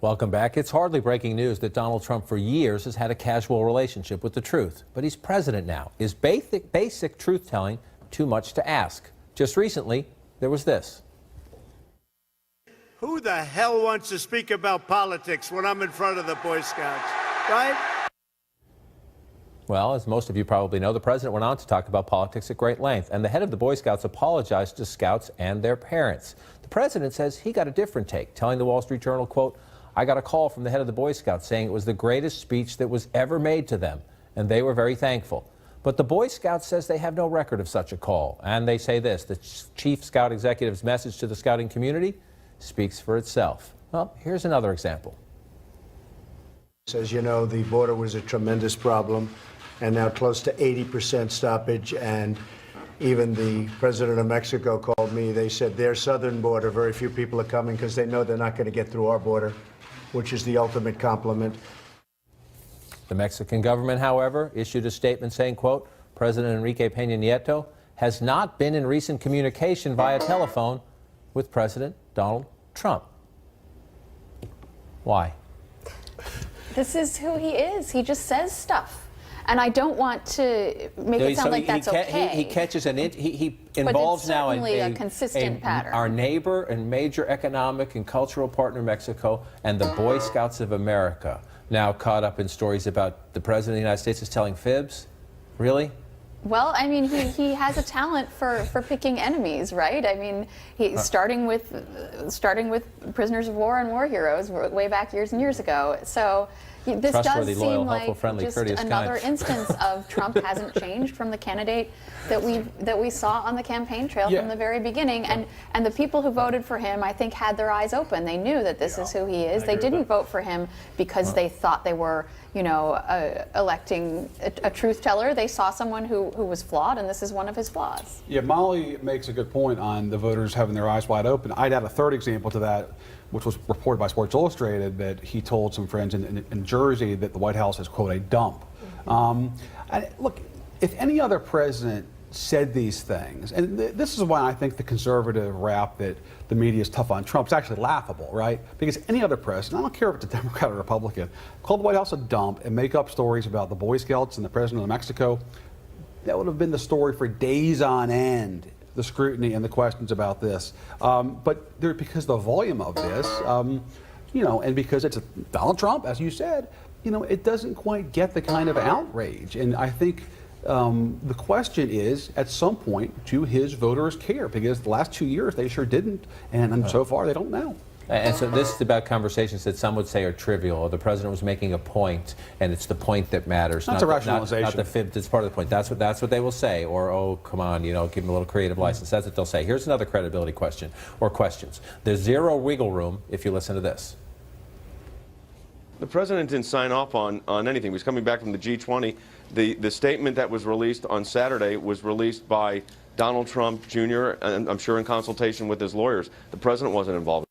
Welcome back. It's hardly breaking news that Donald Trump for years has had a casual relationship with the truth. But he's president now. Is basic truth-telling too much to ask? Just recently, there was this. Who the hell wants to speak about politics when I'm in front of the Boy Scouts, right? Well, as most of you probably know, the president went on to talk about politics at great length, and the head of the Boy Scouts apologized to scouts and their parents. The president says he got a different take, telling the Wall Street Journal, quote, "I got a call from the head of the Boy Scouts saying it was the greatest speech that was ever made to them, and they were very thankful." But the Boy Scouts says they have no record of such a call, and they say this: the Chief Scout Executive's message to the scouting community speaks for itself. Well, here's another example. As you know, the border was a tremendous problem, and now close to 80% stoppage, and even the president of Mexico called me. They said their southern border, very few people are coming because they know they're not going to get through our border, which is the ultimate compliment. The Mexican government, however, issued a statement saying, quote, President Enrique Peña Nieto has not been in recent communication via telephone with President Donald Trump. Why? This is who he is. He just says stuff. And I don't want to make it sound like that's okay. He catches he involves now a consistent pattern. Our neighbor and major economic and cultural partner, Mexico, and the Boy Scouts of America, now caught up in stories about the President of the United States is telling fibs. Really? Well, I mean, he has a talent for picking enemies, right? I mean, starting with prisoners of war and war heroes way back years and years ago. So this does seem loyal, like helpful, friendly, just courteous, another kind. instance of Trump hasn't changed from the candidate that we saw on the campaign trail from the very beginning. And the people who voted for him, I think, had their eyes open. They knew that this is who he is. They didn't vote for him because they thought they were, electing a truth teller. They saw someone who was flawed, and this is one of his flaws. Yeah, Molly makes a good point on the voters having their eyes wide open. I'd add a third example to that, which was reported by Sports Illustrated, that he told some friends in Jersey that the White House is, quote, a dump. Look, if any other president said these things, and this is why I think the conservative rap that the media is tough on Trump is actually laughable, right? Because any other president, I don't care if it's a Democrat or Republican, call the White House a dump and make up stories about the Boy Scouts and the President of Mexico, that would have been the story for days on end, the scrutiny and the questions about this. But because the volume of this, and because it's Donald Trump, as you said, it doesn't quite get the kind of outrage. And I think the question is, at some point, do his voters care? Because the last 2 years, they sure didn't. And so far, they don't now. And so this is about conversations that some would say are trivial, or the president was making a point, and it's the point that matters. That's a rationalization. Not the fib that's part of the point. That's what they will say. Or, oh, come on, give them a little creative license. That's what they'll say. Here's another credibility question, or questions. There's zero wiggle room if you listen to this. The president didn't sign off on anything. He was coming back from the G20. The statement that was released on Saturday was released by Donald Trump Jr., and I'm sure in consultation with his lawyers. The president wasn't involved.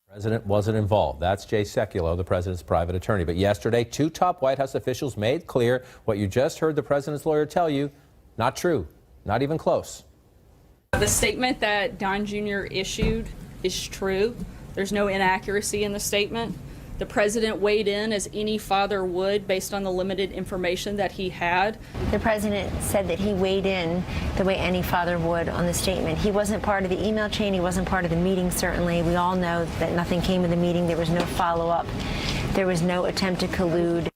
The president wasn't involved. That's Jay Sekulow, the president's private attorney. But yesterday, two top White House officials made clear what you just heard the president's lawyer tell you, not true, not even close. The statement that Don Jr. issued is true. There's no inaccuracy in the statement. The president weighed in as any father would based on the limited information that he had. The president said that he weighed in the way any father would on the statement. He wasn't part of the email chain. He wasn't part of the meeting, certainly. We all know that nothing came of the meeting. There was no follow-up. There was no attempt to collude.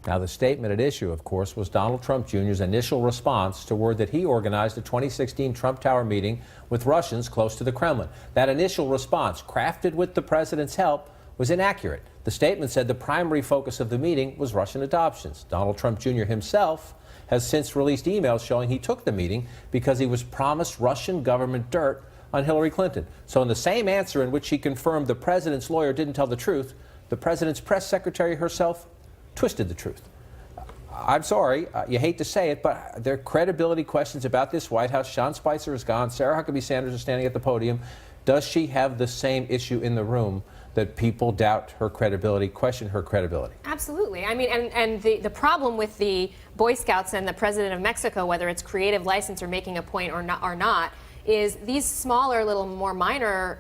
Now, the statement at issue, of course, was Donald Trump Jr.'s initial response to word that he organized a 2016 Trump Tower meeting with Russians close to the Kremlin. That initial response, crafted with the president's help, was inaccurate. The statement said the primary focus of the meeting was Russian adoptions. Donald Trump Jr. himself has since released emails showing he took the meeting because he was promised Russian government dirt on Hillary Clinton. So in the same answer in which he confirmed the president's lawyer didn't tell the truth, the president's press secretary herself twisted the truth. I'm sorry, you hate to say it, but there are credibility questions about this White House. Sean Spicer is gone. Sarah Huckabee Sanders is standing at the podium. Does she have the same issue in the room that people doubt her credibility, question her credibility? Absolutely. I mean, and the problem with the Boy Scouts and the president of Mexico, whether it's creative license or making a point or not, is these smaller, little more minor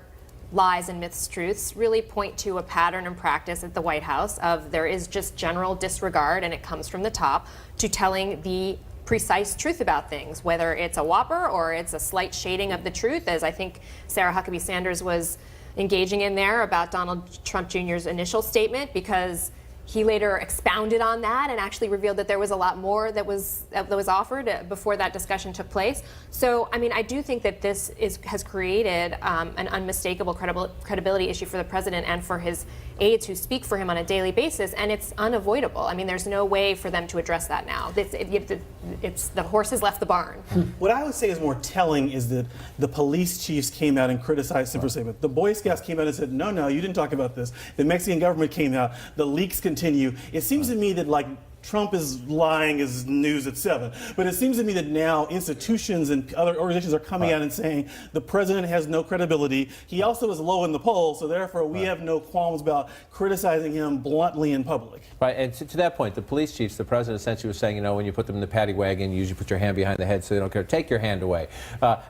lies and mistruths really point to a pattern and practice at the White House of there is just general disregard, and it comes from the top, to telling the precise truth about things, whether it's a whopper or it's a slight shading of the truth, as I think Sarah Huckabee Sanders was engaging in there about Donald Trump Jr.'s initial statement, because he later expounded on that and actually revealed that there was a lot more that was offered before that discussion took place. So, I mean, I do think that this has created an unmistakable credibility issue for the president and for his aides who speak for him on a daily basis, and it's unavoidable. I mean, there's no way for them to address that now. It's the horse has left the barn. What I would say is more telling is that the police chiefs came out and criticized him for saying it. The Boy Scouts came out and said, no, you didn't talk about this. The Mexican government came out. The leaks continue. It seems to me that, like, Trump is lying is news at 7. But it seems to me that now institutions and other organizations are coming out and saying the president has no credibility. He also is low in the polls, so therefore we have no qualms about criticizing him bluntly in public. Right, and to that point, the police chiefs, the president essentially was saying, you know, when you put them in the paddy wagon, you usually put your hand behind the head so they don't care. Take your hand away.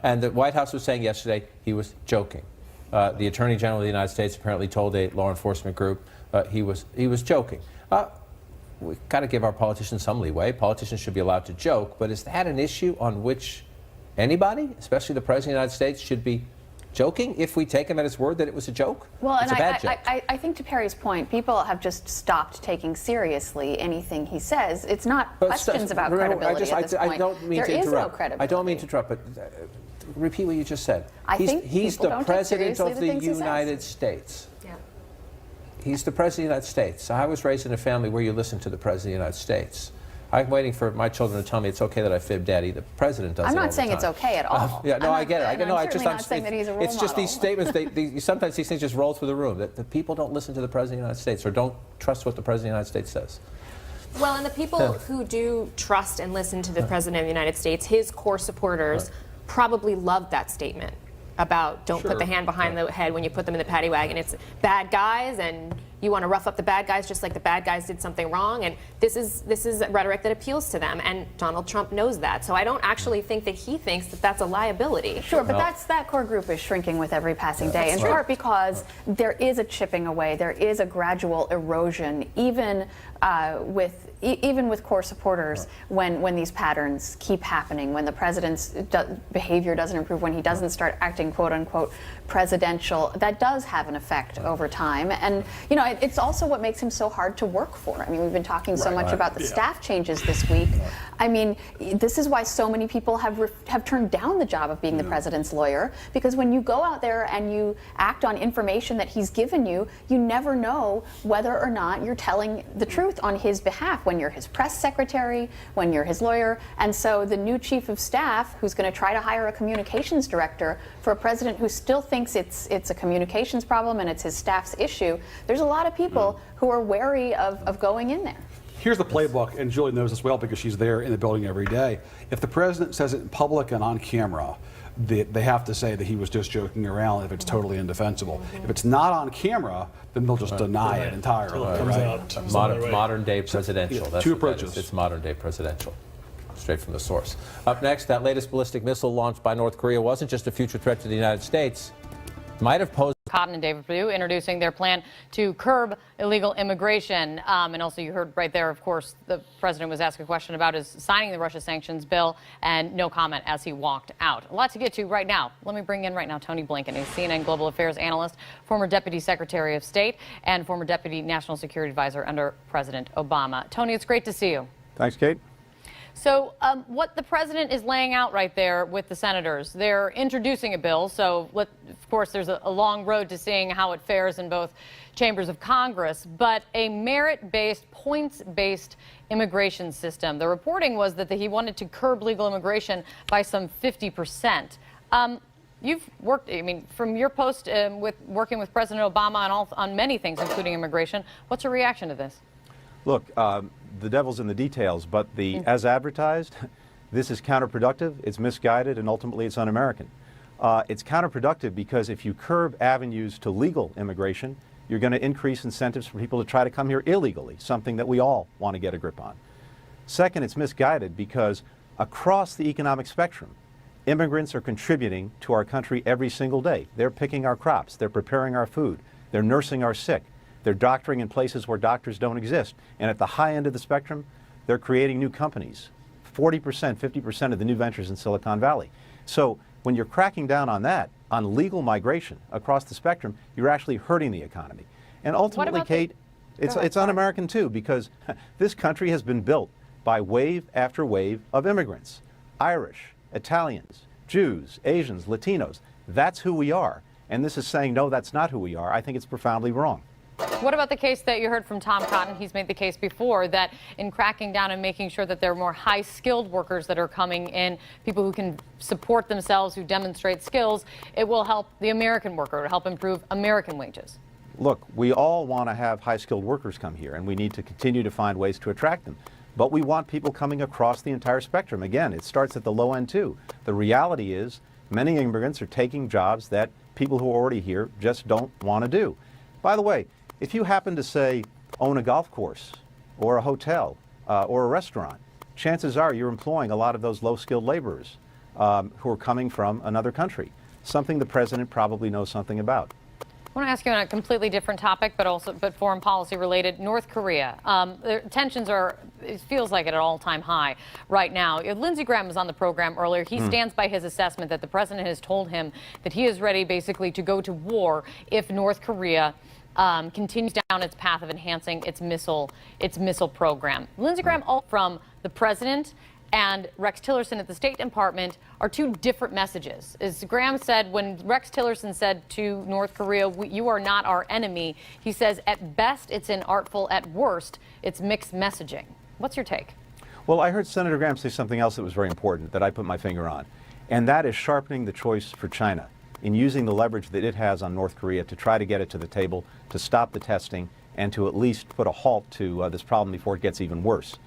And the White House was saying yesterday he was joking. The Attorney General of the United States apparently told a law enforcement group he was joking. We've got to give our politicians some leeway. Politicians should be allowed to joke, but is that an issue on which anybody, especially the President of the United States, should be joking if we take him at his word that it was a joke? Well, it's and a bad joke. I think to Perry's point, people have just stopped taking seriously anything he says. It's not questions about credibility at this point. I don't mean there to interrupt. is no credibility. I don't mean to interrupt, but repeat what you just said. He's people the don't take President seriously of the the things he says. United States. Yeah. He's the President of the United States. I was raised in a family where you listen to the President of the United States. I'm waiting for my children to tell me it's okay that I fib Daddy. The President does it all I'm the not saying time. it's okay at all. Yeah, no, I get it. I'm certainly not saying that he's a role It's just these model. statements, sometimes these things just roll through the room, that the people don't listen to the President of the United States or don't trust what the President of the United States says. Well, and the people who do trust and listen to the President of the United States, his core supporters, probably loved that statement about don't put the hand behind the head when you put them in the paddy wagon. It's bad guys, and you want to rough up the bad guys just like the bad guys did something wrong. And this is rhetoric that appeals to them, and Donald Trump knows that. So I don't actually think that he thinks that that's a liability. Sure, but that core group is shrinking with every passing day, in part because there is a chipping away, there is a gradual erosion, even with core supporters, when these patterns keep happening, when the president's behavior doesn't improve, when he doesn't start acting quote unquote presidential, that does have an effect over time. And you know, it's also what makes him so hard to work for. I mean, we've been talking so much about the staff changes this week. I mean, this is why so many people have turned down the job of being the president's lawyer, because when you go out there and you act on information that he's given you, you never know whether or not you're telling the truth on his behalf when you're his press secretary, when you're his lawyer. And so the new chief of staff, who's going to try to hire a communications director for a president who still thinks it's a communications problem and it's his staff's issue, there's a lot of people who are wary of going in there. Here's the playbook, and Julie knows this well because she's there in the building every day. If the president says it in public and on camera, they have to say that he was just joking around if it's totally indefensible. If it's not on camera, then they'll just deny it entirely. Modern day presidential. That's Two what that approaches. is. It's modern day presidential. Straight from the source. Up next, that latest ballistic missile launched by North Korea wasn't just a future threat to the United States. It might have posed. Cotton and David Perdue introducing their plan to curb illegal immigration. And also you heard right there, of course, the president was asked a question about his signing the Russia sanctions bill, and no comment as he walked out. A lot to get to right now. Let me bring in right now Tony Blinken, a CNN Global Affairs analyst, former Deputy Secretary of State, and former Deputy National Security Advisor under President Obama. Tony, it's great to see you. Thanks, Kate. So what the president is laying out right there with the senators, they're introducing a bill. So, of course, there's a long road to seeing how it fares in both chambers of Congress, but a merit-based, points-based immigration system. The reporting was that he wanted to curb legal immigration by some 50%. You've worked, I mean, from your post with working with President Obama on many things, including immigration. What's your reaction to this? Look, the devil's in the details, but as advertised, this is counterproductive, it's misguided, and ultimately it's un-American. It's counterproductive because if you curb avenues to legal immigration, you're going to increase incentives for people to try to come here illegally, something that we all want to get a grip on. Second, it's misguided because across the economic spectrum, Immigrants are contributing to our country every single day. They're picking our crops, they're preparing our food, they're nursing our sick, they're doctoring in places where doctors don't exist. And at the high end of the spectrum, they're creating new companies. 40%, 50% of the new ventures in Silicon Valley. So when you're cracking down on that, on legal migration across the spectrum, you're actually hurting the economy. And ultimately, Kate, it's un-American too, because this country has been built by wave after wave of immigrants. Irish, Italians, Jews, Asians, Latinos. That's who we are. And this is saying, no, that's not who we are. I think it's profoundly wrong. What about the case that you heard from Tom Cotton? He's made the case before that in cracking down and making sure that there are more high-skilled workers that are coming in, people who can support themselves, who demonstrate skills, it will help the American worker, it will help improve American wages. Look, we all want to have high-skilled workers come here, and we need to continue to find ways to attract them. But we want people coming across the entire spectrum. Again, it starts at the low end, too. The reality is many immigrants are taking jobs that people who are already here just don't want to do. By the way, if you happen to, say, own a golf course or a hotel or a restaurant, chances are you're employing a lot of those low-skilled laborers who are coming from another country, something the president probably knows something about. I want to ask you on a completely different topic, but foreign policy related. North Korea. Tensions are, it feels like at an all-time high right now. Lindsey Graham was on the program earlier. He stands by his assessment that the president has told him that he is ready basically to go to war if North Korea continues down its path of enhancing its missile program. Lindsey Graham, all from the president and Rex Tillerson at the State Department are two different messages. As Graham said, when Rex Tillerson said to North Korea, you are not our enemy, he says at best it's inartful, at worst it's mixed messaging. What's your take? Well, I heard Senator Graham say something else that was very important that I put my finger on, and that is sharpening the choice for China in using the leverage that it has on North Korea to try to get it to the table, to stop the testing, and to at least put a halt to this problem before it gets even worse.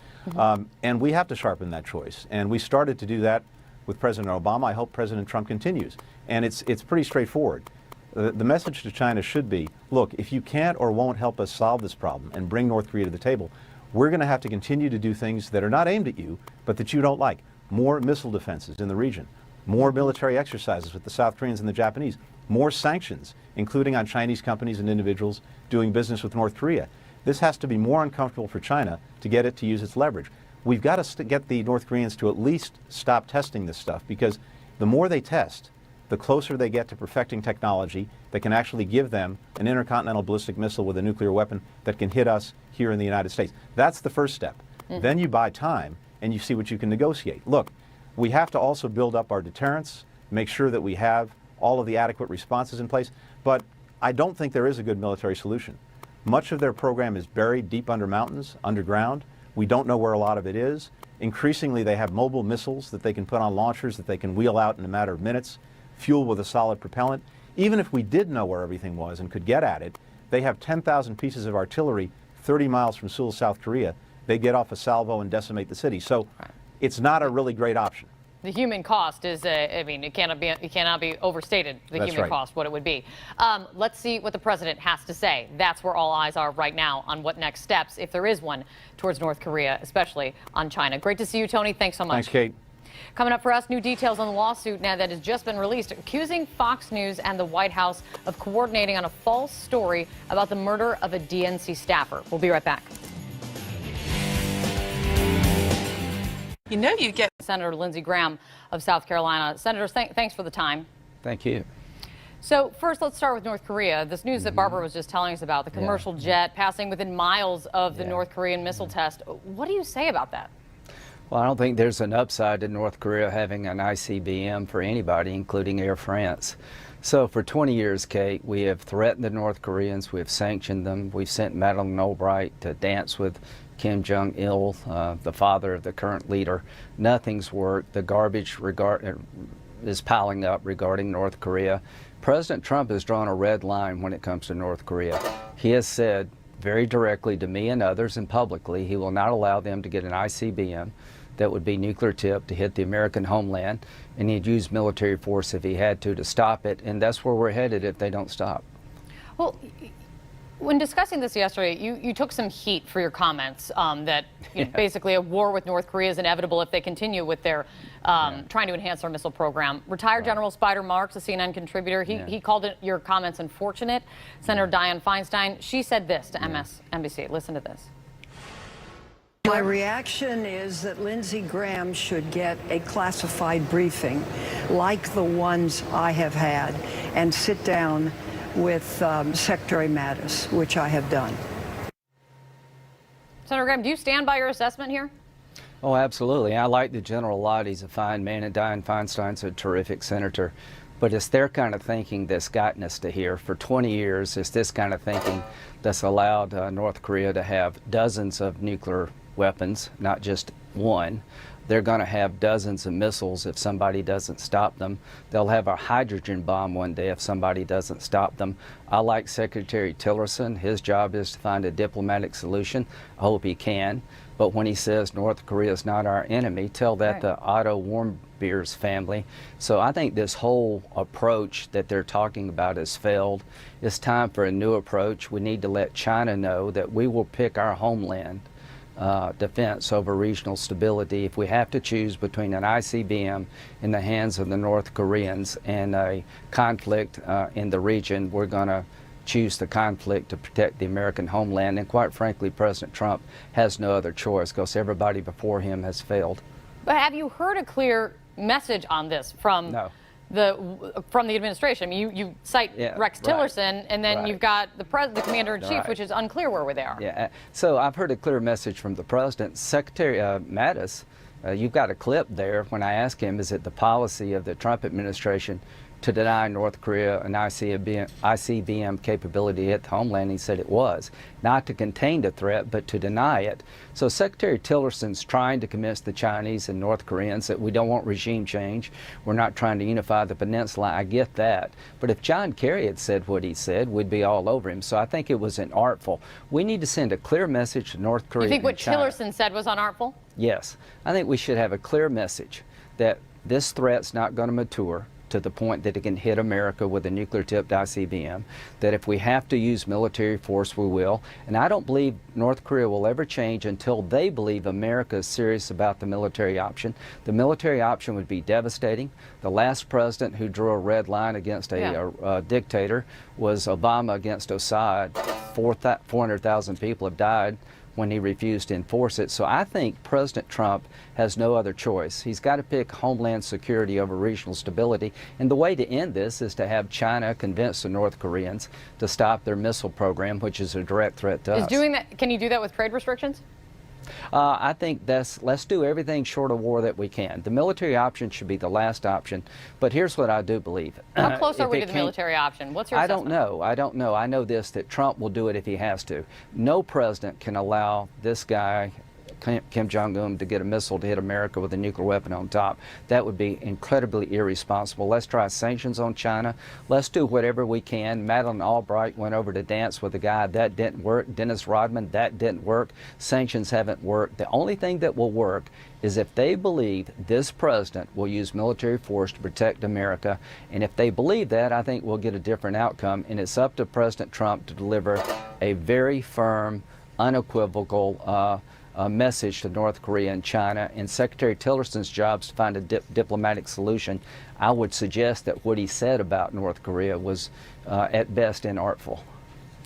And we have to sharpen that choice. And we started to do that with President Obama. I hope President Trump continues. And it's pretty straightforward. The message to China should be, look, if you can't or won't help us solve this problem and bring North Korea to the table, we're going to have to continue to do things that are not aimed at you, but that you don't like. More missile defenses in the region, more military exercises with the South Koreans and the Japanese, more sanctions, including on Chinese companies and individuals doing business with North Korea. This has to be more uncomfortable for China to get it to use its leverage. We've got to get the North Koreans to at least stop testing this stuff, because the more they test, the closer they get to perfecting technology that can actually give them an intercontinental ballistic missile with a nuclear weapon that can hit us here in the United States. That's the first step. Then you buy time and you see what you can negotiate. Look, we have to also build up our deterrence, make sure that we have all of the adequate responses in place, but I don't think there is a good military solution. Much of their program is buried deep under mountains, underground. We don't know where a lot of it is. Increasingly, they have mobile missiles that they can put on launchers that they can wheel out in a matter of minutes, fueled with a solid propellant. Even if we did know where everything was and could get at it, they have 10,000 pieces of artillery 30 miles from Seoul, South Korea. They get off a salvo and decimate the city. So it's not a really great option. The human cost is, I mean, it cannot be overstated, the That's human right. cost, what it would be. Let's see what the president has to say. That's where all eyes are right now on what next steps, if there is one, towards North Korea, especially on China. Great to see you, Tony. Thanks so much. Thanks, Kate. Coming up for us, new details on the lawsuit now that has just been released, accusing Fox News and the White House of coordinating on a false story about the murder of a DNC staffer. We'll be right back. You know you get Senator Lindsey Graham of South Carolina. Senator, thanks for the time. Thank you. So first, let's start with North Korea. This news that Barbara was just telling us about, the commercial jet passing within miles of the North Korean missile test. What do you say about that? Well, I don't think there's an upside to North Korea having an ICBM for anybody, including Air France. So for 20 years, Kate, we have threatened the North Koreans, we have sanctioned them, we've sent Madeleine Albright to dance with Kim Jong-il, the father of the current leader. Nothing's worked. The garbage is piling up regarding North Korea. President Trump has drawn a red line when it comes to North Korea. He has said very directly to me and others and publicly he will not allow them to get an ICBM that would be nuclear tipped to hit the American homeland, and he'd use military force if he had to stop it, and that's where we're headed if they don't stop. Well, When discussing this yesterday, you took some heat for your comments that basically a war with North Korea is inevitable if they continue with their trying to enhance their missile program. Retired General Spider Marks, a CNN contributor, he called your comments unfortunate. Senator Dianne Feinstein, she said this to MSNBC. Listen to this. My reaction is that Lindsey Graham should get a classified briefing like the ones I have had and sit down with Secretary Mattis, which I have done. Senator Graham, do you stand by your assessment here? Oh, absolutely. I like the general a lot. He's a fine man, and Dianne Feinstein's a terrific senator. But it's their kind of thinking that's gotten us to here. For 20 years, it's this kind of thinking that's allowed North Korea to have dozens of nuclear weapons, not just one. They're going to have dozens of missiles if somebody doesn't stop them. They'll have a hydrogen bomb one day if somebody doesn't stop them. I like Secretary Tillerson. His job is to find a diplomatic solution. I hope he can. But when he says North Korea is not our enemy, tell that to Otto Warmbier's family. So I think this whole approach that they're talking about has failed. It's time for a new approach. We need to let China know that we will pick our homeland defense over regional stability. If we have to choose between an ICBM in the hands of the North Koreans and a conflict in the region, we're going to choose the conflict to protect the American homeland. And quite frankly, President Trump has no other choice because everybody before him has failed. But have you heard a clear message on this from the administration? I mean, you cite Rex Tillerson, and then you've got the commander-in-chief, which is unclear where they are. Yeah, so I've heard a clear message from the president. Secretary Mattis, you've got a clip there when I asked him, is it the policy of the Trump administration to deny North Korea an ICBM capability at the homeland? He said it was. Not to contain the threat, but to deny it. So Secretary Tillerson's trying to convince the Chinese and North Koreans that we don't want regime change. We're not trying to unify the peninsula. I get that. But if John Kerry had said what he said, we'd be all over him. So I think it was inartful. We need to send a clear message to North Korea. You think what China. Tillerson said was unartful? Yes. I think we should have a clear message that this threat's not going to mature to the point that it can hit America with a nuclear-tipped ICBM, that if we have to use military force, we will. And I don't believe North Korea will ever change until they believe America is serious about the military option. The military option would be devastating. The last president who drew a red line against a dictator was Obama against Assad. 400,000 people have died when he refused to enforce it. So I think President Trump has no other choice. He's got to pick homeland security over regional stability. And the way to end this is to have China convince the North Koreans to stop their missile program, which is a direct threat to us. Doing that, can you do that with trade restrictions? I think let's do everything short of war that we can. The military option should be the last option, but here's what I do believe. How close are we to the military option? What's your assessment? I don't know. I know this, that Trump will do it if he has to. No president can allow this guy, Kim Jong-un, to get a missile to hit America with a nuclear weapon on top. That would be incredibly irresponsible. Let's try sanctions on China. Let's do whatever we can. Madeleine Albright went over to dance with a guy. That didn't work. Dennis Rodman, that didn't work. Sanctions haven't worked. The only thing that will work is if they believe this president will use military force to protect America. And if they believe that, I think we'll get a different outcome. And it's up to President Trump to deliver a very firm, unequivocal message to North Korea and China, and Secretary Tillerson's job is to find a diplomatic solution. I would suggest that what he said about North Korea was at best inartful.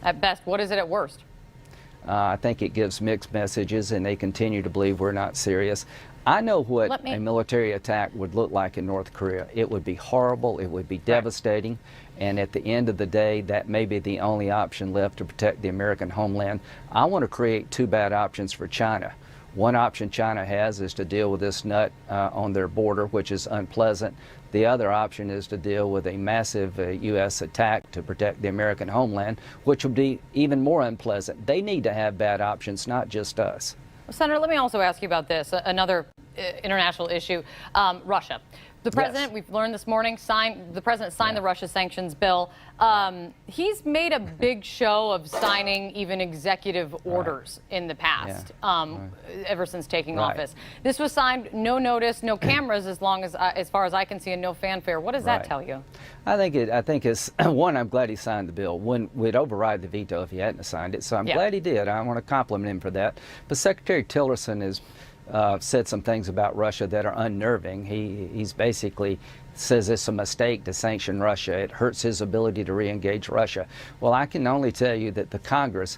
At best. What is it at worst? I think it gives mixed messages, and they continue to believe we're not serious. I know what a military attack would look like in North Korea. It would be horrible. It would be devastating. And at the end of the day, that may be the only option left to protect the American homeland. I want to create two bad options for China. One option China has is to deal with this nut on their border, which is unpleasant. The other option is to deal with a massive U.S. attack to protect the American homeland, which would be even more unpleasant. They need to have bad options, not just us. Senator, let me also ask you about this, another international issue, Russia. The president, we've learned this morning, the president signed the Russia sanctions bill. He's made a big show of signing even executive orders in the past, ever since taking office. This was signed, no notice, no cameras, as far as I can see, and no fanfare. What does that tell you? I think it's one. I'm glad he signed the bill. One, we'd override the veto if he hadn't signed it. So I'm glad he did. I want to compliment him for that. But Secretary Tillerson has said some things about Russia that are unnerving. He's basically says it's a mistake to sanction Russia. It hurts his ability to re-engage Russia. Well, I can only tell you that the Congress,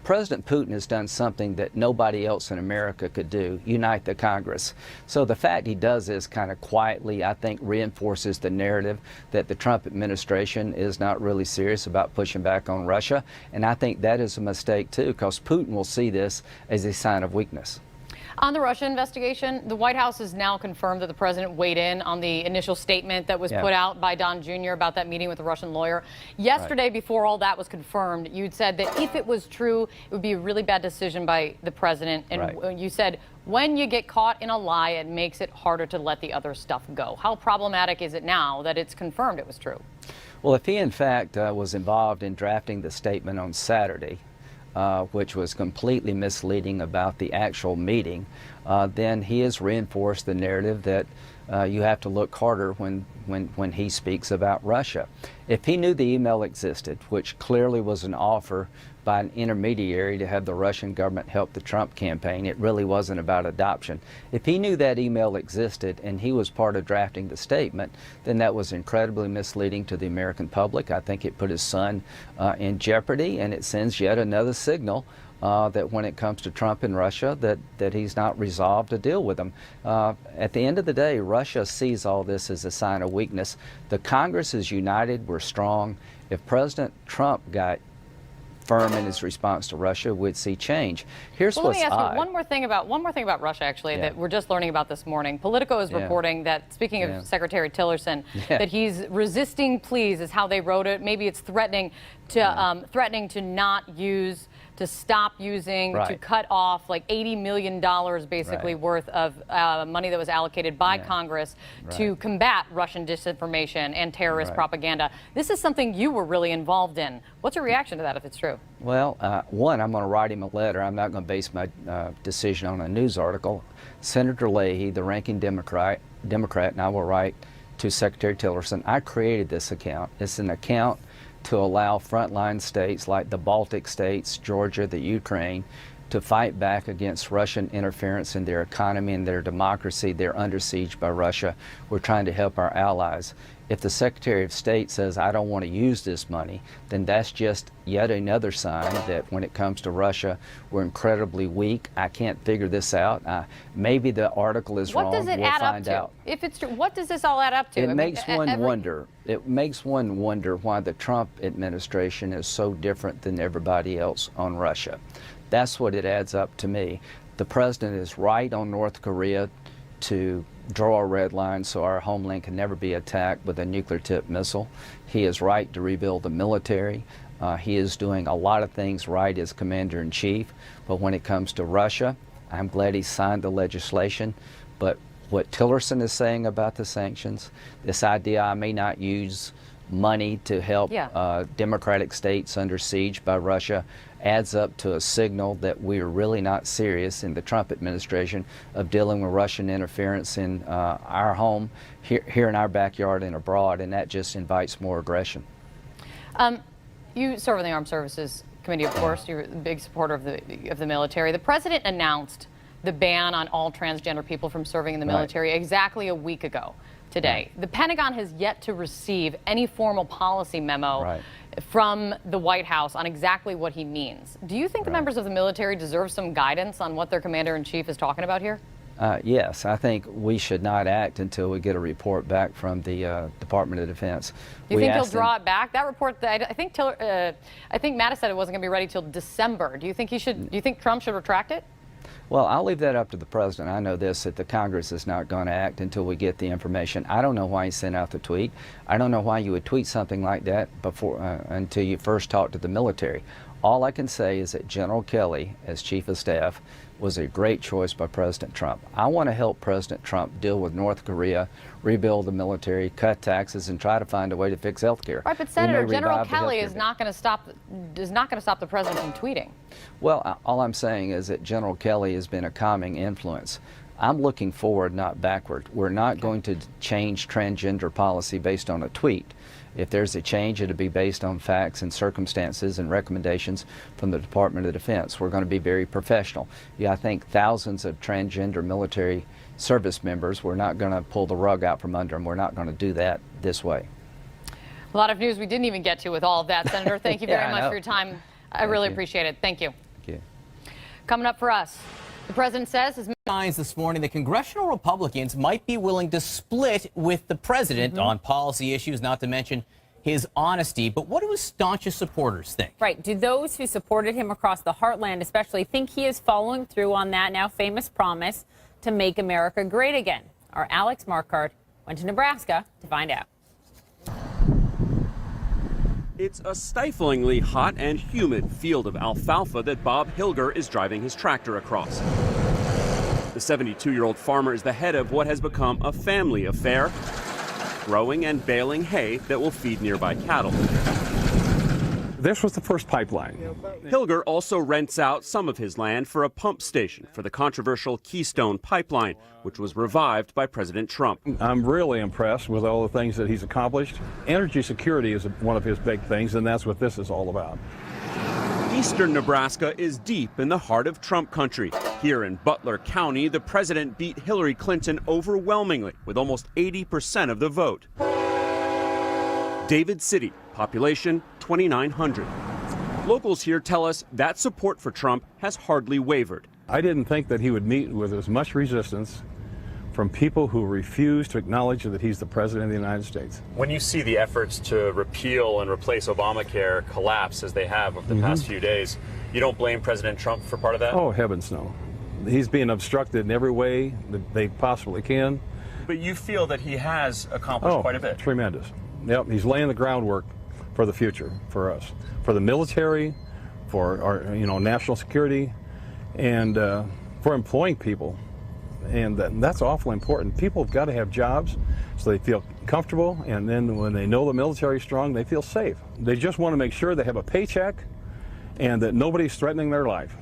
President Putin has done something that nobody else in America could do, unite the Congress. So the fact he does this kind of quietly, I think, reinforces the narrative that the Trump administration is not really serious about pushing back on Russia. And I think that is a mistake, too, because Putin will see this as a sign of weakness. On the Russia investigation, the White House has now confirmed that the president weighed in on the initial statement that was put out by Don Jr. about that meeting with the Russian lawyer. Yesterday, before all that was confirmed, you'd said that if it was true, it would be a really bad decision by the president. And you said, when you get caught in a lie, it makes it harder to let the other stuff go. How problematic is it now that it's confirmed it was true? Well, if he, in fact, was involved in drafting the statement on Saturday, which was completely misleading about the actual meeting, then he has reinforced the narrative that you have to look harder when he speaks about Russia. If he knew the email existed, which clearly was an offer by an intermediary to have the Russian government help the Trump campaign, it really wasn't about adoption. If he knew that email existed and he was part of drafting the statement, then that was incredibly misleading to the American public. I think it put his son in jeopardy, and it sends yet another signal that when it comes to Trump and Russia, that he's not resolved to deal with them. At the end of the day, Russia sees all this as a sign of weakness. The Congress is united. We're strong. If President Trump got firm in his response to Russia, we'd see change. Here's let me ask you one more thing about Russia, actually, that we're just learning about this morning. Politico is reporting that, speaking of Secretary Tillerson, that he's resisting pleas, is how they wrote it. Maybe it's threatening to not use, to stop using, to cut off like $80 million basically worth of money that was allocated by Congress to combat Russian disinformation and terrorist propaganda. This is something you were really involved in. What's your reaction to that if it's true? Well, one, I'm going to write him a letter. I'm not going to base my decision on a news article. Senator Leahy, the ranking Democrat, and I will write to Secretary Tillerson. I created this account. It's an account to allow frontline states like the Baltic states, Georgia, the Ukraine, to fight back against Russian interference in their economy and their democracy. They're under siege by Russia. We're trying to help our allies. If the Secretary of State says, I don't want to use this money, then that's just yet another sign that when it comes to Russia, we're incredibly weak. I can't figure this out. Maybe the article is wrong. What does it add up to? If it's true, what does this all add up to? It makes one wonder. It makes one wonder why the Trump administration is so different than everybody else on Russia. That's what it adds up to me. The president is right on North Korea to draw a red line so our homeland can never be attacked with a nuclear-tipped missile. He is right to rebuild the military. He is doing a lot of things right as commander-in-chief. But when it comes to Russia, I'm glad he signed the legislation. But what Tillerson is saying about the sanctions, this idea I may not use money to help democratic states under siege by Russia, adds up to a signal that we're really not serious in the Trump administration of dealing with Russian interference in our home, here in our backyard and abroad, and that just invites more aggression. You serve in the Armed Services Committee, of course. You're a big supporter of the military. The president announced the ban on all transgender people from serving in the military exactly a week ago today. The Pentagon has yet to receive any formal policy memo from the White House on exactly what he means. Do you think the members of the military deserve some guidance on what their commander-in-chief is talking about here? Yes, I think we should not act until we get a report back from the Department of Defense. Do you think he'll draw it back? That report, I think Mattis said it wasn't going to be ready till December. Do you think Do you think Trump should retract it? Well, I'll leave that up to the president. I know this, that the Congress is not going to act until we get the information. I don't know why he sent out the tweet. I don't know why you would tweet something like that before until you first talk to the military. All I can say is that General Kelly, as Chief of Staff, was a great choice by President Trump. I want to help President Trump deal with North Korea, rebuild the military, cut taxes, and try to find a way to fix health care. Right, but Senator, General Kelly is not going to stop the president from tweeting. Well, all I'm saying is that General Kelly has been a calming influence. I'm looking forward, not backward. We're not going to change transgender policy based on a tweet. If there's a change, it'll be based on facts and circumstances and recommendations from the Department of Defense. We're going to be very professional. Yeah, I think thousands of transgender military service members, we're not going to pull the rug out from under them. We're not going to do that this way. A lot of news we didn't even get to with all of that, Senator. Thank you very much for your time. I really appreciate it. Thank you. Thank you. Coming up for us, the president says his signs this morning that congressional Republicans might be willing to split with the president on policy issues, not to mention his honesty. But what do his staunchest supporters think? Right. Do those who supported him across the heartland especially think he is following through on that now famous promise to make America great again? Our Alex Marquardt went to Nebraska to find out. It's a stiflingly hot and humid field of alfalfa that Bob Hilger is driving his tractor across. The 72-year-old farmer is the head of what has become a family affair, growing and baling hay that will feed nearby cattle. This was the first pipeline. Hilger also rents out some of his land for a pump station for the controversial Keystone Pipeline, which was revived by President Trump. I'm really impressed with all the things that he's accomplished. Energy security is one of his big things, and that's what this is all about. Eastern Nebraska is deep in the heart of Trump country. Here in Butler County, the president beat Hillary Clinton overwhelmingly with almost 80% of the vote. David City, population 2,900. Locals here tell us that support for Trump has hardly wavered. I didn't think that he would meet with as much resistance from people who refuse to acknowledge that he's the president of the United States. When you see the efforts to repeal and replace Obamacare collapse as they have over the past few days, you don't blame President Trump for part of that? Oh, heavens no. He's being obstructed in every way that they possibly can. But you feel that he has accomplished quite a bit. Tremendous. Yep, he's laying the groundwork for the future, for us, for the military, for our national security, and for employing people. And that's awfully important. People have got to have jobs so they feel comfortable, and then when they know the military is strong, they feel safe. They just want to make sure they have a paycheck and that nobody's threatening their life.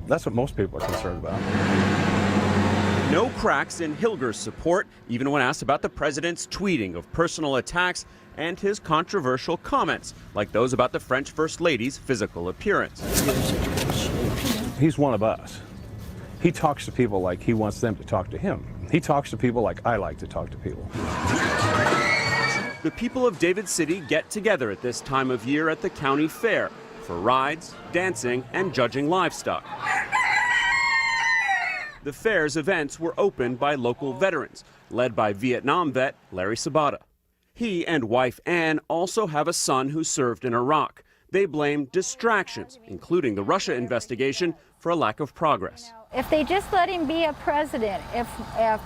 That's what most people are concerned about. No cracks in Hilger's support, even when asked about the president's tweeting of personal attacks and his controversial comments, like those about the French First Lady's physical appearance. He's one of us. He talks to people like he wants them to talk to him. He talks to people like I like to talk to people. The people of David City get together at this time of year at the county fair for rides, dancing, and judging livestock. The fair's events were opened by local veterans, led by Vietnam vet Larry Sabata. He and wife Ann also have a son who served in Iraq. They blame distractions, including the Russia investigation, for a lack of progress. If they just let him be a president, if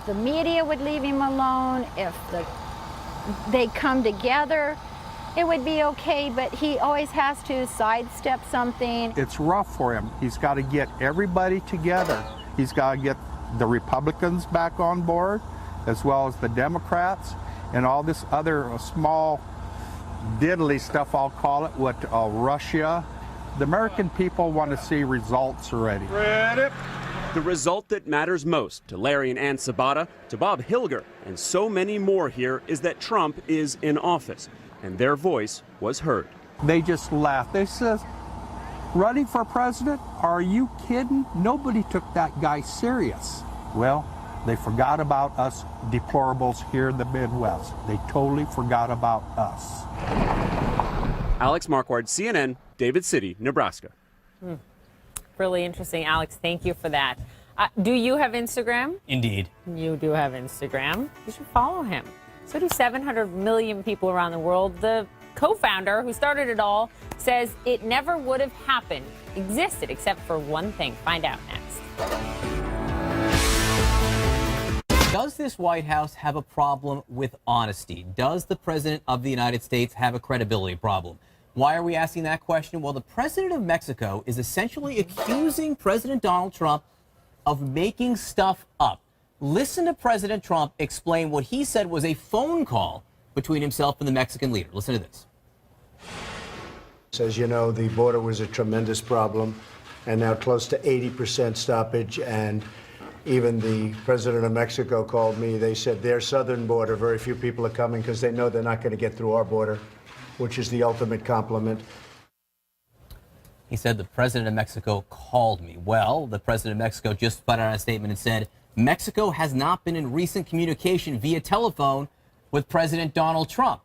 the media would leave him alone, if they come together, it would be okay, but he always has to sidestep something. It's rough for him. He's got to get everybody together. He's got to get the Republicans back on board, as well as the Democrats, and all this other small diddly stuff, I'll call it, with Russia. The American people want to see results already. The result that matters most to Larry and Ann Sabata, to Bob Hilger, and so many more here is that Trump is in office, and their voice was heard. They just laughed. They said, running for president? Are you kidding? Nobody took that guy serious. Well, they forgot about us deplorables here in the Midwest. They totally forgot about us. Alex Marquardt, CNN, David City, Nebraska. Really interesting. Alex, thank you for that. Do you have Instagram? Indeed. You do have Instagram. You should follow him. So do 700 million people around the world. The co-founder who started it all says it never would have happened, existed, except for one thing. Find out next. Does this White House have a problem with honesty? Does the President of the United States have a credibility problem? Why are we asking that question? Well, the president of Mexico is essentially accusing President Donald Trump of making stuff up. Listen to President Trump explain what he said was a phone call between himself and the Mexican leader. Listen to this. As you know, the border was a tremendous problem, and now close to 80% stoppage. And even the president of Mexico called me. They said their southern border, very few people are coming because they know they're not going to get through our border, which is the ultimate compliment. He said the president of Mexico called me. Well, the president of Mexico just put out a statement and said Mexico has not been in recent communication via telephone with President Donald Trump.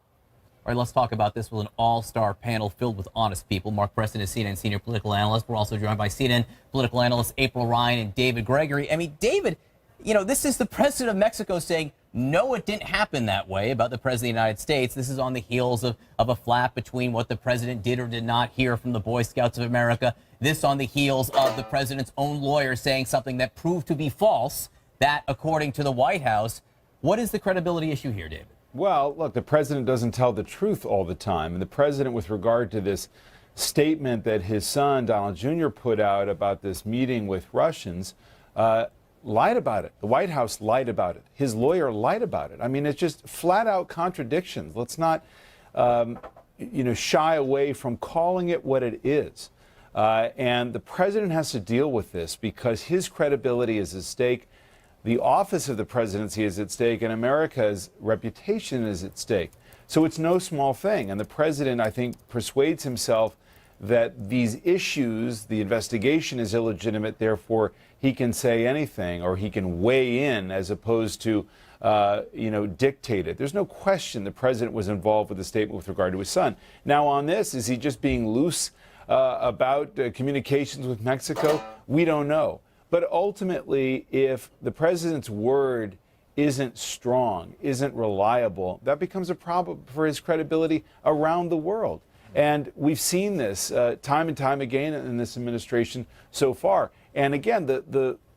All right, let's talk about this with an all-star panel filled with honest people. Mark Preston is CNN senior political analyst. We're also joined by CNN political analysts April Ryan and David Gregory. I mean, David, you know, this is the president of Mexico saying, no, it didn't happen that way about the president of the United States. This is on the heels of a flap between what the president did or did not hear from the Boy Scouts of America. This on the heels of the president's own lawyer saying something that proved to be false, that according to the White House. What is the credibility issue here, David? Well, look, the president doesn't tell the truth all the time. And the president, with regard to this statement that his son, Donald Jr., put out about this meeting with Russians, lied about it. The White House lied about it. His lawyer lied about it. I mean, it's just flat out contradictions. Let's not, shy away from calling it what it is. And the president has to deal with this because his credibility is at stake. The office of the presidency is at stake, and America's reputation is at stake. So it's no small thing. And the president, I think, persuades himself that these issues, the investigation is illegitimate, therefore he can say anything or he can weigh in as opposed to, dictate it. There's no question the president was involved with the statement with regard to his son. Now on this, is he just being loose about communications with Mexico? We don't know. But ultimately, if the president's word isn't strong, isn't reliable, that becomes a problem for his credibility around the world. And we've seen this time and time again in this administration so far. And again,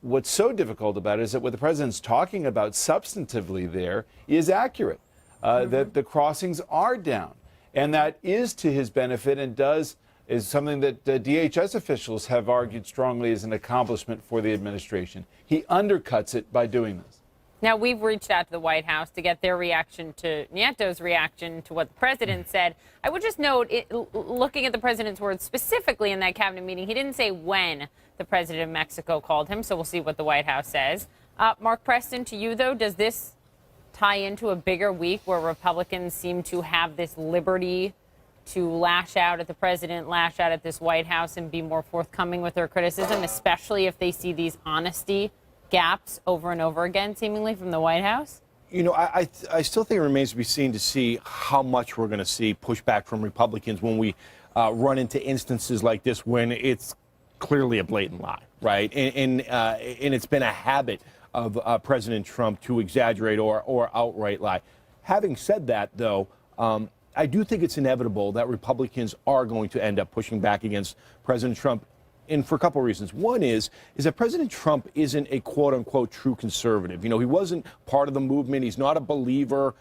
what's so difficult about it is that what the president's talking about substantively there is accurate, that the crossings are down. And that is to his benefit and is something that DHS officials have argued strongly as an accomplishment for the administration. He undercuts it by doing this. Now, we've reached out to the White House to get their reaction to Nieto's reaction to what the president said. I would just note, looking at the president's words specifically in that cabinet meeting, he didn't say when the president of Mexico called him, so we'll see what the White House says. Mark Preston, to you, though, does this tie into a bigger week where Republicans seem to have this liberty to lash out at the president, lash out at this White House, and be more forthcoming with their criticism, especially if they see these honesty gaps over and over again, seemingly from the White House? You know, I still think it remains to be seen to see how much we're going to see pushback from Republicans when we run into instances like this when it's clearly a blatant lie, right? And it's been a habit of President Trump to exaggerate or outright lie. Having said that, though, I do think it's inevitable that Republicans are going to end up pushing back against President Trump, and for a couple of reasons. One is that President Trump isn't a quote-unquote true conservative. You know, he wasn't part of the movement. He's not a believer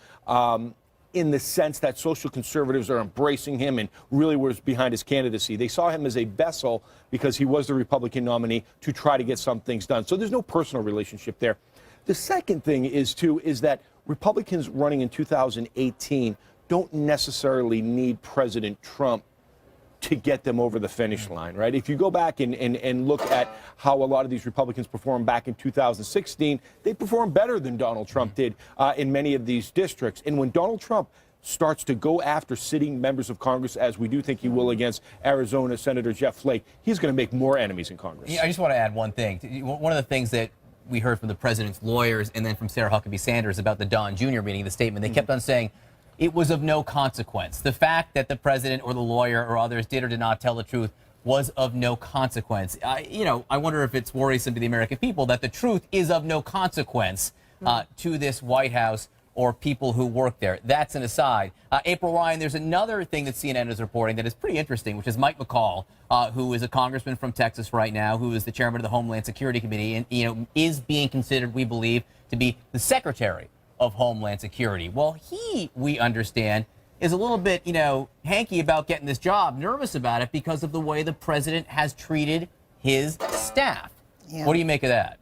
in the sense that social conservatives are embracing him and really was behind his candidacy. They saw him as a vessel because he was the Republican nominee to try to get some things done. So there's no personal relationship there. The second thing is that Republicans running in 2018 don't necessarily need President Trump to get them over the finish line, right? If you go back and look at how a lot of these Republicans performed back in 2016, they performed better than Donald Trump did in many of these districts. And when Donald Trump starts to go after sitting members of Congress, as we do think he will against Arizona Senator Jeff Flake, he's going to make more enemies in Congress. Yeah, I just want to add one thing. One of the things that we heard from the president's lawyers and then from Sarah Huckabee Sanders about the Don Jr. meeting, the statement, they kept on saying, it was of no consequence. The fact that the president or the lawyer or others did or did not tell the truth was of no consequence. I wonder if it's worrisome to the American people that the truth is of no consequence to this White House or people who work there. That's an aside. April Ryan, there's another thing that CNN is reporting that is pretty interesting, which is Mike McCall, who is a congressman from Texas right now, who is the chairman of the Homeland Security Committee, and is being considered, we believe, to be the secretary of Homeland Security. Well, we understand, is a little bit, hanky about getting this job, nervous about it because of the way the president has treated his staff. Yeah. What do you make of that?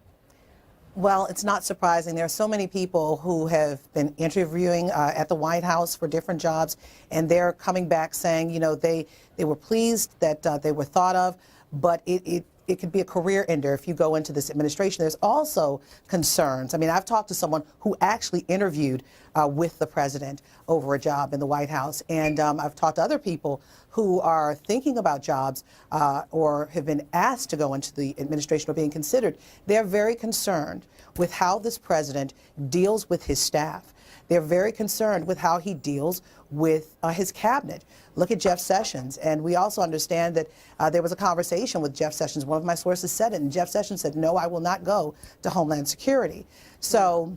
Well, it's not surprising. There are so many people who have been interviewing at the White House for different jobs, and they're coming back saying, they were pleased that they were thought of, but it could be a career ender if you go into this administration. There's also concerns. I mean, I've talked to someone who actually interviewed with the president over a job in the White House, and I've talked to other people who are thinking about jobs or have been asked to go into the administration or being considered. They're very concerned with how this president deals with his staff. They're very concerned with how he deals with his cabinet. Look at Jeff Sessions. And we also understand that there was a conversation with Jeff Sessions. One of my sources said it, and Jeff Sessions said, no, I will not go to Homeland Security. So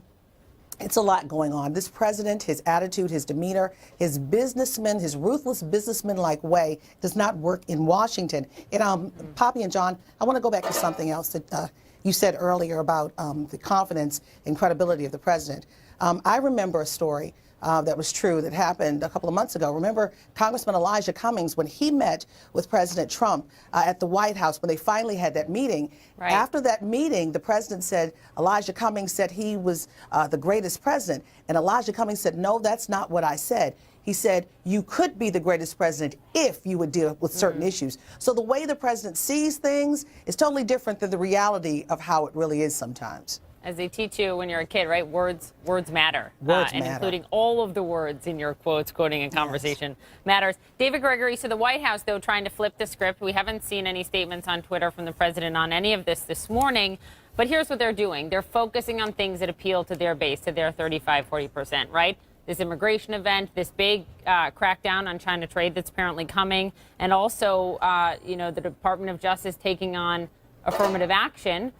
it's a lot going on. This president, his attitude, his demeanor, his businessman, his ruthless businessman-like way does not work in Washington. And Poppy and John, I want to go back to something else that you said earlier about the confidence and credibility of the president. I remember a story that was true that happened a couple of months ago. Remember Congressman Elijah Cummings, when he met with President Trump at the White House, when they finally had that meeting. Right. After that meeting, the president said, Elijah Cummings said he was the greatest president. And Elijah Cummings said, no, that's not what I said. He said, you could be the greatest president if you would deal with certain issues. So the way the president sees things is totally different than the reality of how it really is sometimes. As they teach you when you're a kid, right? Words matter. Words and matter. including all of the words in your quotes, quoting, and conversation matters. David Gregory, so the White House, though, trying to flip the script. We haven't seen any statements on Twitter from the president on any of this morning. But here's what they're doing. They're focusing on things that appeal to their base, to their 35-40%, right? This immigration event, this big crackdown on China trade that's apparently coming, and also, the Department of Justice taking on affirmative action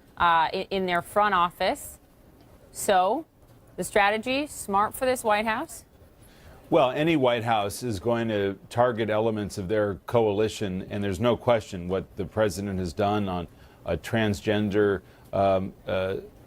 in their front office. So, the strategy, smart for this White House? Well, any White House is going to target elements of their coalition, and there's no question what the president has done on transgender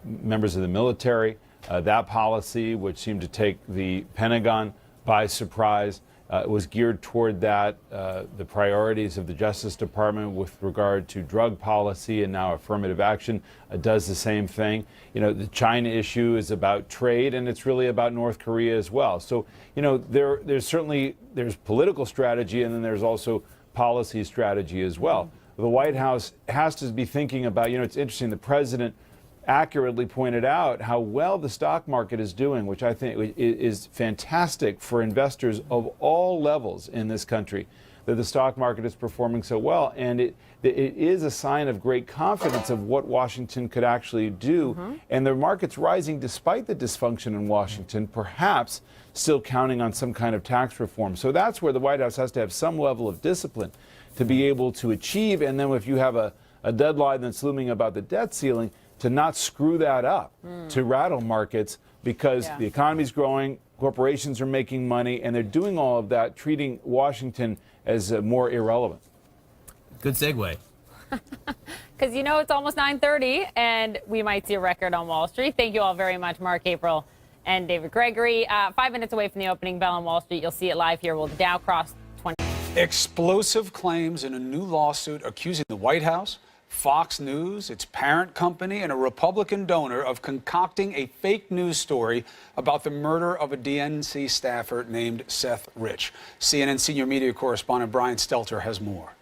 members of the military. That policy, which seemed to take the Pentagon by surprise, was geared toward that. The priorities of the Justice Department with regard to drug policy and now affirmative action does the same thing. The China issue is about trade, and it's really about North Korea as well. So, there's political strategy, and then there's also policy strategy as well. The White House has to be thinking about, it's interesting, the president accurately pointed out how well the stock market is doing, which I think is fantastic for investors of all levels in this country, that the stock market is performing so well. And it is a sign of great confidence of what Washington could actually do. And the market's rising despite the dysfunction in Washington, perhaps still counting on some kind of tax reform. So that's where the White House has to have some level of discipline to be able to achieve. And then if you have a deadline that's looming about the debt ceiling, to not screw that up, to rattle markets, because the economy's growing, corporations are making money, and they're doing all of that, treating Washington as more irrelevant. Good segue. Because it's almost 9:30, and we might see a record on Wall Street. Thank you all very much, Mark April and David Gregory. 5 minutes away from the opening bell on Wall Street. You'll see it live here. Will the Dow cross 20? Explosive claims in a new lawsuit accusing the White House, Fox News, its parent company, and a Republican donor of concocting a fake news story about the murder of a DNC staffer named Seth Rich. CNN senior media correspondent Brian Stelter has more.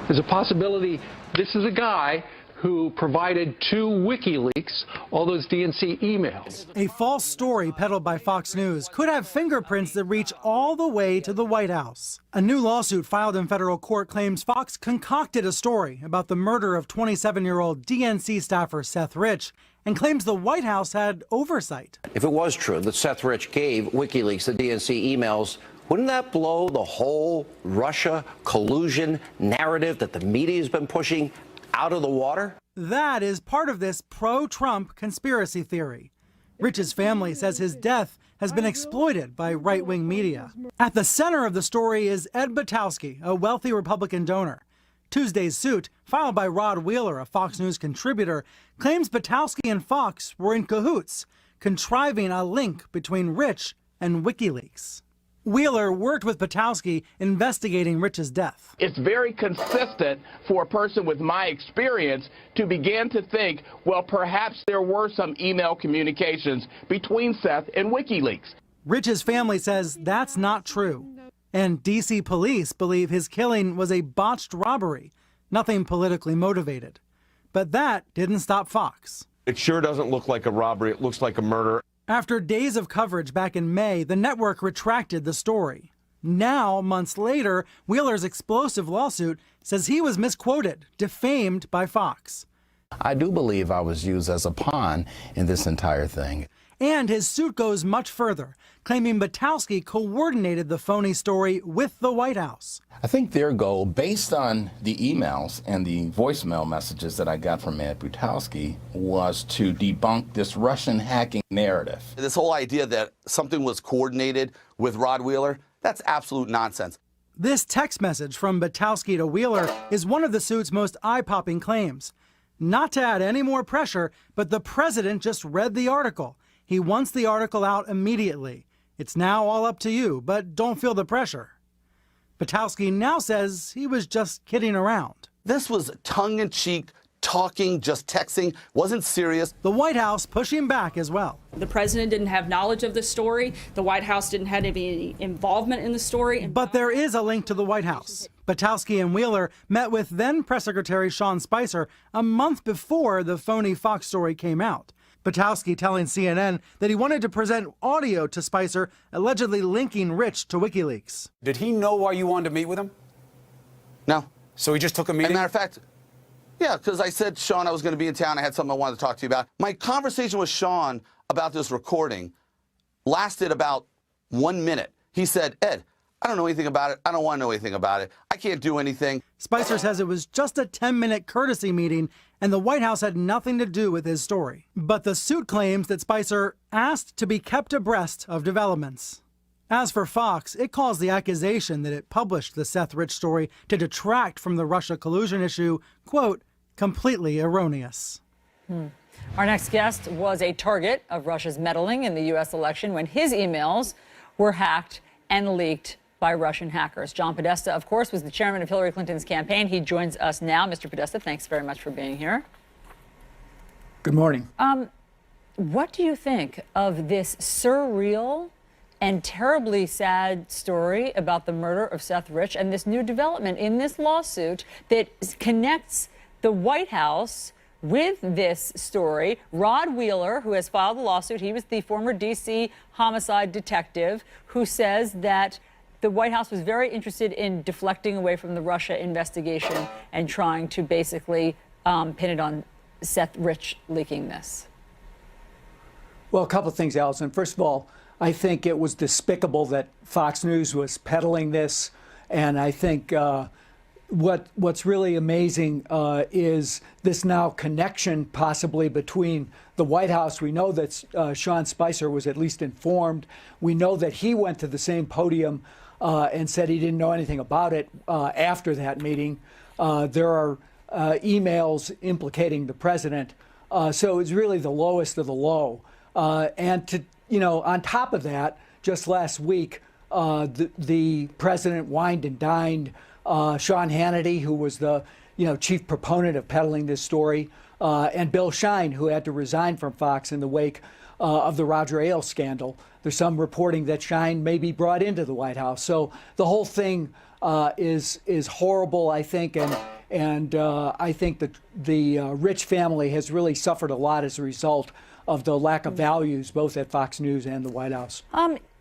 There's a possibility this is a guy who provided to WikiLeaks all those DNC emails. A false story peddled by Fox News could have fingerprints that reach all the way to the White House. A new lawsuit filed in federal court claims Fox concocted a story about the murder of 27-year-old DNC staffer Seth Rich and claims the White House had oversight. If it was true that Seth Rich gave WikiLeaks the DNC emails, wouldn't that blow the whole Russia collusion narrative that the media has been pushing out of the water? That is part of this pro-Trump conspiracy theory. Rich's family says his death has been exploited by right-wing media. At the center of the story is Ed Butowski, a wealthy Republican donor. Tuesday's suit, filed by Rod Wheeler, a Fox News contributor, claims Butowski and Fox were in cahoots, contriving a link between Rich and WikiLeaks. Wheeler worked with Patowski investigating Rich's death. It's very consistent for a person with my experience to begin to think, well, perhaps there were some email communications between Seth and WikiLeaks. Rich's family says that's not true. And D.C. police believe his killing was a botched robbery, nothing politically motivated. But that didn't stop Fox. It sure doesn't look like a robbery. It looks like a murder. After days of coverage back in May, the network retracted the story. Now, months later, Wheeler's explosive lawsuit says he was misquoted, defamed by Fox. I do believe I was used as a pawn in this entire thing. And his suit goes much further, claiming Patowski coordinated the phony story with the White House. I think their goal, based on the emails and the voicemail messages that I got from Ed Butowski, was to debunk this Russian hacking narrative. This whole idea that something was coordinated with Rod Wheeler, that's absolute nonsense. This text message from Butowski to Wheeler is one of the suit's most eye-popping claims. Not to add any more pressure, but the president just read the article. He wants the article out immediately. It's now all up to you, but don't feel the pressure. Patowski now says he was just kidding around. This was tongue-in-cheek, talking, just texting, wasn't serious. The White House pushing back as well. The president didn't have knowledge of the story. The White House didn't have any involvement in the story. But there is a link to the White House. Patowski and Wheeler met with then Press Secretary Sean Spicer a month before the phony Fox story came out. Patowski telling CNN that he wanted to present audio to Spicer allegedly linking Rich to WikiLeaks. Did he know why you wanted to meet with him? No. So he just took a meeting? As a matter of fact, yeah, because I said, Sean, I was going to be in town. I had something I wanted to talk to you about. My conversation with Sean about this recording lasted about 1 minute. He said, Ed, I don't know anything about it. I don't want to know anything about it. I can't do anything. Spicer says it was just a 10-minute courtesy meeting and the White House had nothing to do with his story. But the suit claims that Spicer asked to be kept abreast of developments. As for Fox, it calls the accusation that it published the Seth Rich story to detract from the Russia collusion issue, quote, completely erroneous. Our next guest was a target of Russia's meddling in the U.S. election when his emails were hacked and leaked by Russian hackers. John Podesta, of course, was the chairman of Hillary Clinton's campaign. He joins us now. Mr. Podesta, thanks very much for being here. Good morning. What do you think of this surreal and terribly sad story about the murder of Seth Rich and this new development in this lawsuit that connects the White House with this story? Rod Wheeler, who has filed the lawsuit, he was the former D.C. homicide detective who says that the White House was very interested in deflecting away from the Russia investigation and trying to basically pin it on Seth Rich leaking this. Well, a couple of things, Allison. First of all, I think it was despicable that Fox News was peddling this, and I think what's really amazing is this now connection possibly between the White House. We know that Sean Spicer was at least informed. We know that he went to the same podium and said he didn't know anything about it after that meeting. There are emails implicating the president. So it's really the lowest of the low. And to, on top of that, just last week, the president wined and dined Sean Hannity, who was the chief proponent of peddling this story, and Bill Shine, who had to resign from Fox in the wake of the Roger Ailes scandal. There's some reporting that Shine may be brought into the White House. So the whole thing is horrible, I think, and I think that the Rich family has really suffered a lot as a result of the lack of values both at Fox News and the White House.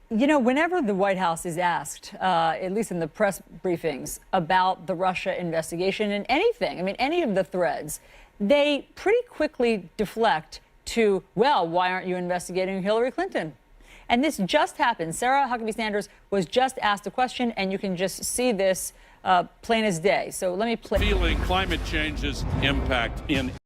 Whenever the White House is asked, at least in the press briefings, about the Russia investigation and anything, any of the threads, they pretty quickly deflect to, well, why aren't you investigating Hillary Clinton? And this just happened. Sarah Huckabee Sanders was just asked a question, and you can just see this plain as day. So let me play. Feeling climate change's impact in